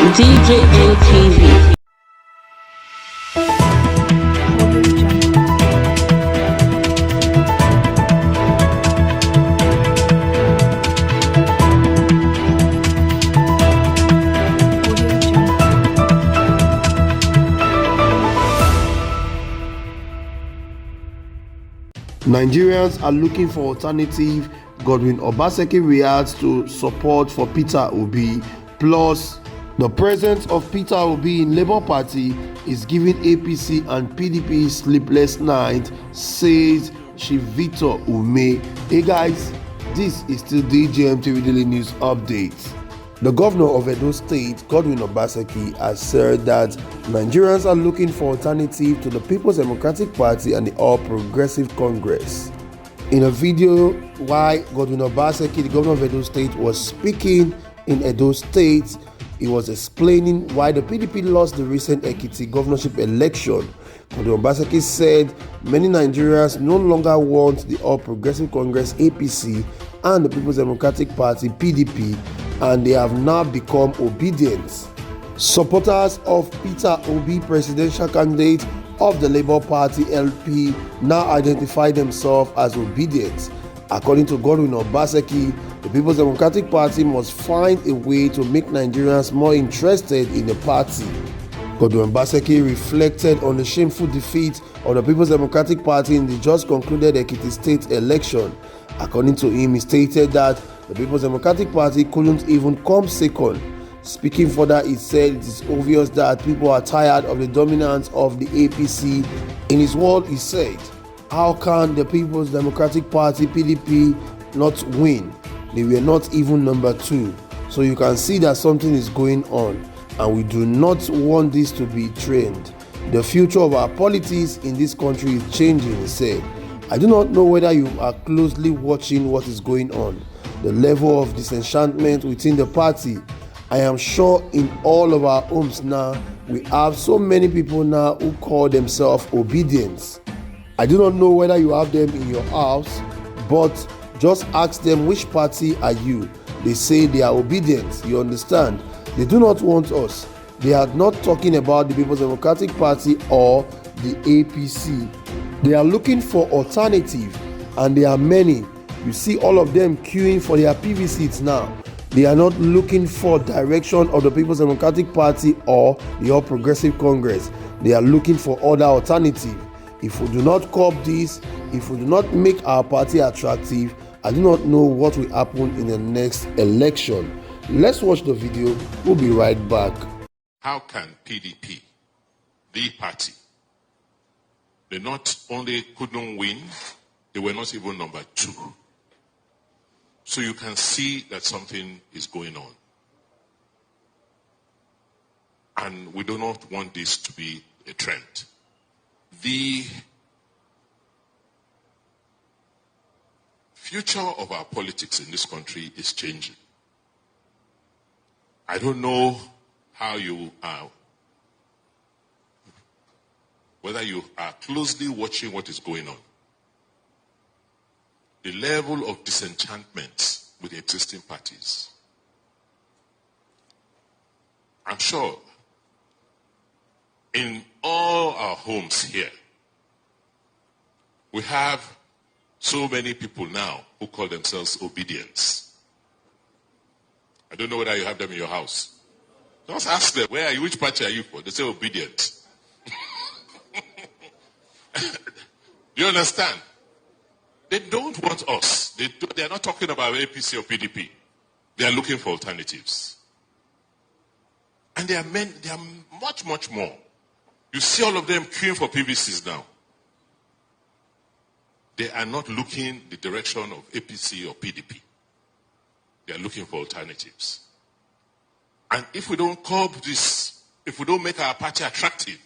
DJN Nigerians are looking for alternative. Godwin Obaseki reacts to support for Peter Obi. Plus, the presence of Peter Obi in Labour Party is giving APC and PDP sleepless night, says Chief Victor Umeh. Hey guys, this is still DJMTV Daily News Update. The governor of Edo State, Godwin Obaseki, has said that Nigerians are looking for alternative to the People's Democratic Party and the All Progressive Congress. In a video while Godwin Obaseki, the governor of Edo State, was speaking in Edo State, he was explaining why the PDP lost the recent Ekiti governorship election. Godwin Obaseki said many Nigerians no longer want the All Progressive Congress APC and the People's Democratic Party PDP, and they have now become obedient. Supporters of Peter Obi, presidential candidate of the Labour Party LP, now identify themselves as obedient. According to Godwin Obaseki, the People's Democratic Party must find a way to make Nigerians more interested in the party. Godwin Obaseki reflected on the shameful defeat of the People's Democratic Party in the just concluded Ekiti State election. According to him, he stated that the People's Democratic Party couldn't even come second. Speaking further, he said it is obvious that people are tired of the dominance of the APC. In his word, he said, how can the People's Democratic Party PDP not win? They were not even number 2. So you can see that something is going on, and we do not want this to be trend. The future of our politics in this country is changing, he said. I do not know whether you are closely watching what is going on. The level of disenchantment within the party. I am sure in all of our homes now, we have so many people now who call themselves obedient. I do not know whether you have them in your house, but just ask them which party are you. They say they are obedient, you understand? They do not want us. They are not talking about the People's Democratic Party or the APC. They are looking for alternative, and there are many. You see all of them queuing for their PV seats now. They are not looking for direction of the People's Democratic Party or the All Progressive Congress. They are looking for other alternative. If we do not curb this, if we do not make our party attractive, I do not know what will happen in the next election. Let's watch the video. We'll be right back. How can PDP, the party, they not only couldn't win, they were not even number 2. So you can see that something is going on. And we do not want this to be a trend. The future of our politics in this country is changing. I don't know how you are, whether you are closely watching what is going on. The level of disenchantment with the existing parties. I'm sure in all our homes here, we have so many people now who call themselves obedience. I don't know whether you have them in your house. Just ask them, where are you? Which party are you for? They say obedient. Do you understand? They don't want us. They are not talking about APC or PDP. They are looking for alternatives. And they are much, much more. You see all of them queuing for PVCs now. They are not looking the direction of APC or PDP. They are looking for alternatives. And if we don't curb this, if we don't make our party attractive,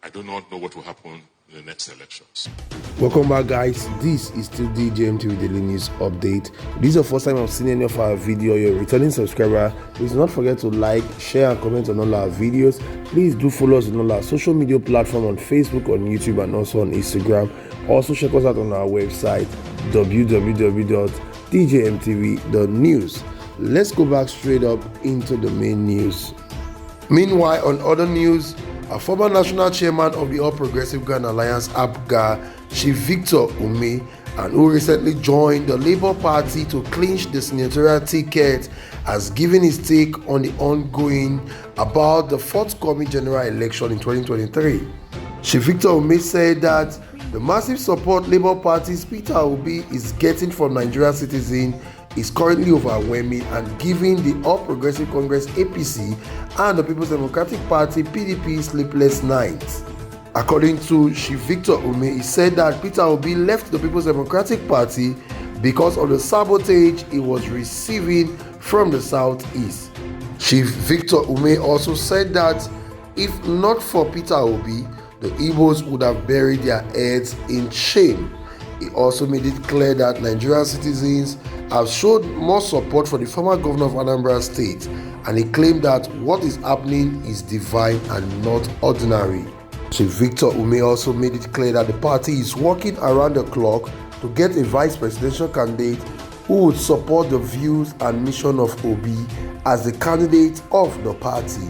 I do not know what will happen in the next elections. Welcome back, guys. This is still DJMTV Daily News Update. If this is the first time I've seen any of our video, you're a returning subscriber. Please do not forget to like, share, and comment on all our videos. Please do follow us on all our social media platforms on Facebook, on YouTube, and also on Instagram. Also check us out on our website www.djmtv.news. Let's go back straight up into the main news. Meanwhile, on other news, a former national chairman of the All Progressive Ghana Alliance (APGA), Chief Victor Umeh, and who recently joined the Labour Party to clinch the senatorial ticket, has given his take on the ongoing about the forthcoming general election in 2023. Chief Victor Umeh said that the massive support Labour Party's Peter Obi is getting from Nigerian citizens is currently overwhelming and giving the All Progressive Congress (APC) and the People's Democratic Party (PDP) sleepless nights. According to Chief Victor Umeh, he said that Peter Obi left the People's Democratic Party because of the sabotage he was receiving from the southeast. Chief Victor Umeh also said that if not for Peter Obi, the Igbos would have buried their heads in shame. He also made it clear that Nigerian citizens have showed more support for the former governor of Anambra State, and he claimed that what is happening is divine and not ordinary. Chief Victor Umeh also made it clear that the party is working around the clock to get a vice presidential candidate who would support the views and mission of Obi as the candidate of the party,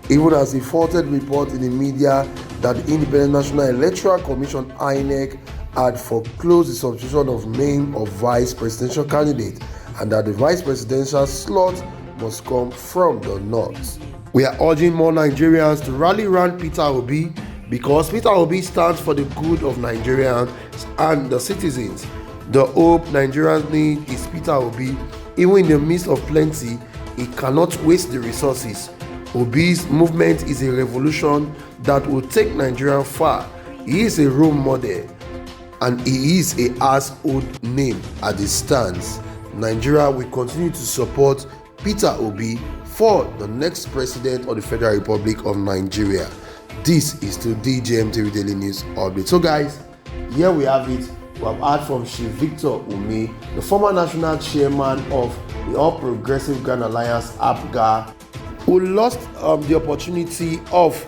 even as he faulted reports in the media that the Independent National Electoral Commission (INEC) had foreclosed the substitution of name of vice presidential candidate and that the vice presidential slot must come from the north. We are urging more Nigerians to rally around Peter Obi because Peter Obi stands for the good of Nigerians and the citizens. The hope Nigerians need is Peter Obi. Even in the midst of plenty, he cannot waste the resources. Obi's movement is a revolution that will take Nigeria far. He is a role model and he is a household name as it stands. Nigeria will continue to support Peter Obi for the next president of the Federal Republic of Nigeria. This is to DJMTV Daily News Update. So guys, here we have it. We have heard from Chief Victor Umeh, the former national chairman of the All Progressive Ghana Alliance (APGA), who lost the opportunity of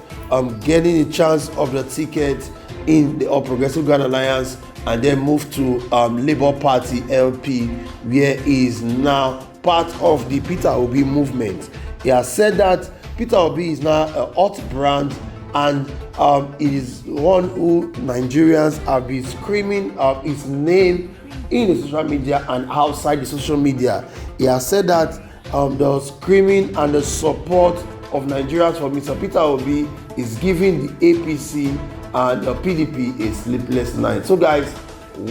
getting a chance of the ticket in the All Progressive Ghana Alliance and then moved to Labour Party (LP), where he is now part of the Peter Obi movement. He has said that Peter Obi is now a hot brand and it is one who Nigerians have been screaming his name in the social media and outside the social media. He has said that the screaming and the support of Nigerians for Mr. Peter Obi is giving the APC and the PDP a sleepless night. So guys,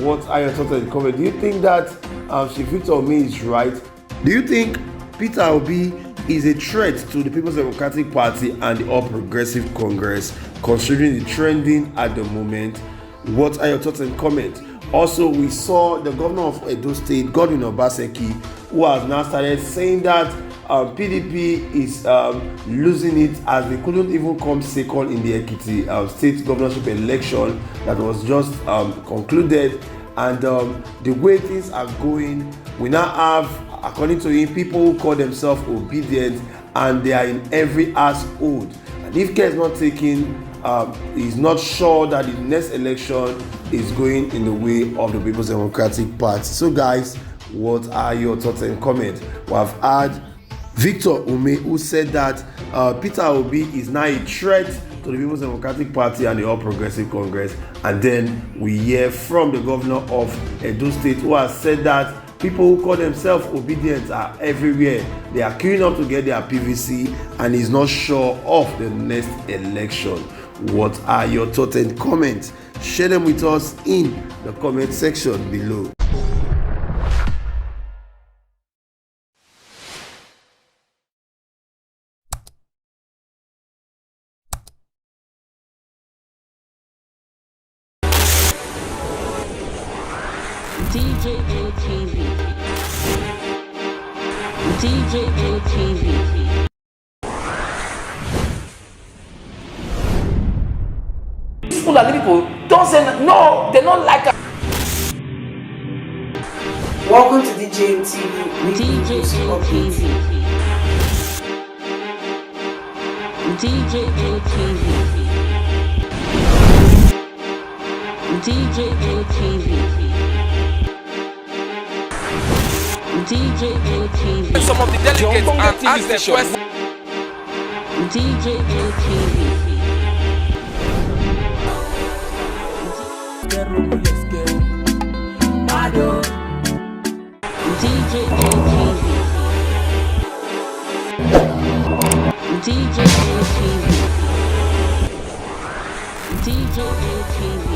what are your thoughts on the comment? Do you think that Chief Victor Umeh is right? Do you think Peter Obi is a threat to the People's Democratic Party and the All Progressive Congress, considering the trending at the moment? What are your thoughts and comments? Also, we saw the governor of Edo State, Godwin Obaseki, who has now started saying that PDP is losing it as they couldn't even come second in the Ekiti state governorship election that was just concluded. And the way things are going, we now have, according to him, people who call themselves obedient and they are in every household. And if care is not taken, he's not sure that the next election is going in the way of the People's Democratic Party. So guys, what are your thoughts and comments? We have had Victor Umeh, who said that Peter Obi is now a threat to the People's Democratic Party and the All Progressive Congress. And then we hear from the governor of Edo State, who has said that people who call themselves obedient are everywhere. They are queuing up to get their PVC and is not sure of the next election. What are your thoughts and comments? Share them with us in the comment section below. DJMTV. People are people don't say no, they don't like us. Welcome to DJMTV. DJMTV. DJMTV. DJMTV. DJMTV. Some of the delegates and ask them questions. DJ ATV. DJ ATV. DJ ATV. DJ ATV.